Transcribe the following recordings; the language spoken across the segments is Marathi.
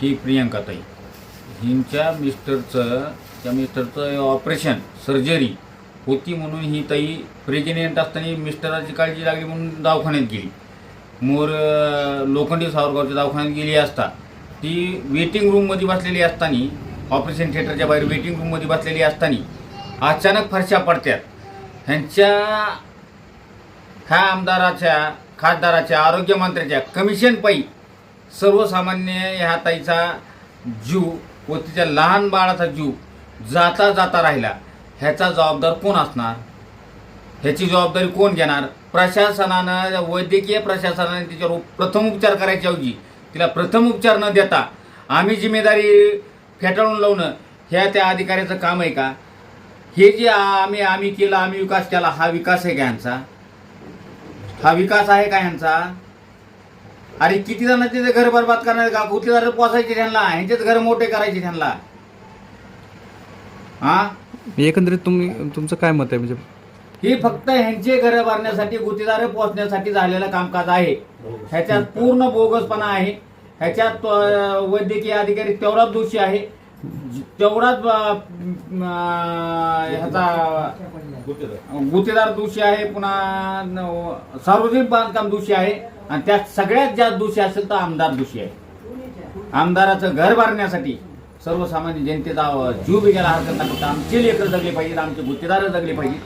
ही प्रियंकाताई हिंच्या मिस्टरचं ऑपरेशन सर्जरी होती म्हणून ही ताई प्रेग्नेंट असताना मिस्टराची काळजी लागली म्हणून दवाखान्यात गेली. लोखंडी सावरगावच्या दवाखान्यात गेली असता ती वेटिंग रूममध्ये बसलेली असताना ऑपरेशन थिएटरच्या बाहेर वेटिंग रूममध्ये बसलेली असताना अचानक फरशा पडतात. ह्या आमदाराच्या खासदाराच्या आरोग्यमंत्र्याच्या कमिशन पायी सर्वसामान्य ह्या ताईचा जीव व तिच्या लहान बाळाचा जीव जाता जाता राहिला. ह्याचा जबाबदार कोण असणार? ह्याची जबाबदारी कोण घेणार? प्रशासनानं वैद्यकीय प्रशासनाने तिच्यावर प्रथमोपचार करायच्या ऐवजी तिला प्रथमोपचार न देता आम्ही जिम्मेदारी फेटाळून लावणं ह्या त्या अधिकाऱ्याचं काम आहे का? हे जे आम्ही केलं, आम्ही विकास केला, हा विकास आहे का ह्यांचा? हा विकास आहे का ह्यांचा? अरे किती जणांचे घर बरबाद करणार का? गुत्तेदार पोसायचे त्यांना, ह्यांचेच घर मोठे करायचे त्यांना. हा एकंदरीत तुमचं काय मत आहे? म्हणजे हे फक्त ह्यांचे घर भरण्यासाठी गुत्तेदार पोचण्यासाठी झालेलं कामकाज आहे. ह्याच्यात पूर्ण बोगसपणा आहे. ह्याच्यात वैद्यकीय अधिकारी तेवढाच दोषी आहे, तेवढाच ह्याचा गुत्तेदार दोषी आहे, पुन्हा सार्वजनिक बांधकाम दोषी आहे, आणि त्यात सगळ्यात जास्त दोषी असेल तर आमदार दोषी आहे. आमदाराचं घर भरण्यासाठी सर्वसामान्य जनतेचा जीव बिघायला हरकत नाही. फक्त आमचे लेकर जगले पाहिजेत, आमचे गुत्तेदार जगले पाहिजेत.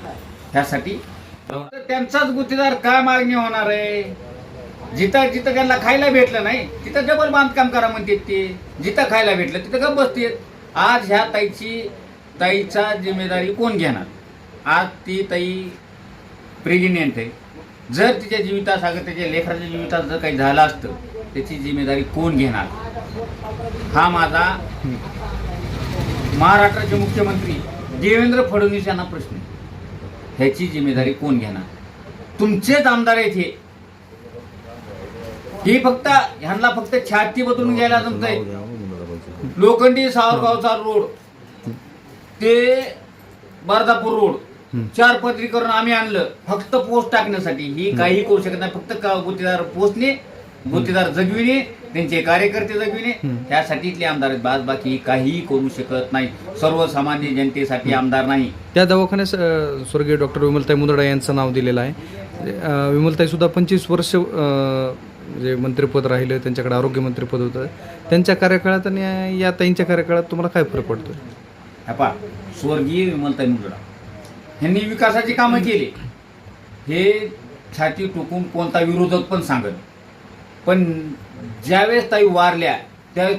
ह्यासाठी त्यांचाच गुत्तेदार काय मागणी होणार आहे? जिथं जिथं त्यांना खायला भेटलं नाही तिथं डबल बांधकाम करा म्हणतात ते. जिथं खायला भेटलं तिथं गप्प बसतेत. आज ह्या ताईचा जिम्मेदारी कोण घेणार? आज ती ताई प्रेग्नेंट आहे. जर तिच्या जीवितासागर त्याच्या लेकराच्या जीवितात जर काही झालं असतं त्याची जिम्मेदारी कोण घेणार? हा माझा महाराष्ट्राचे मुख्यमंत्री देवेंद्र फडणवीस यांना प्रश्न आहे. ह्याची जिम्मेदारी कोण घेणार? तुमचेच आमदार आहेत हे. ही फक्त ह्यांना फक्त छाती बदलून घ्यायला जमतंय. लोखंडी सावरगावचा रोड ते बर्दापूर रोड 4 पदरी करून आम्ही आणलं फक्त पोस्ट टाकण्यासाठी. ही काही करू शकत नाही. फक्त गुत्तेदार पोचणे, गुत्तेदार जगविणे, त्यांचे कार्यकर्ते जगविणे, ह्यासाठी इथले आमदार आहेत. बाकी काहीही करू शकत नाही. सर्वसामान्य जनतेसाठी आमदार नाही. त्या दवाखान्यास स्वर्गीय डॉक्टर विमलताई मुंदडा यांचं नाव दिलेलं आहे. विमलताई सुद्धा 25 वर्ष जे मंत्रिपद राहिलं, त्यांच्याकडे आरोग्यमंत्रीपद होतं. त्यांच्या कार्यकाळात आणि या ताईंच्या कार्यकाळात तुम्हाला काय फरक पडतो? ह्या स्वर्गीय विमलताई मुंदडा यांनी विकासाची कामं केली. हे छाती टोकून कोणता विरोधक पण सांगत. पण ज्यावेळेस ताई वारल्या त्यावेळेस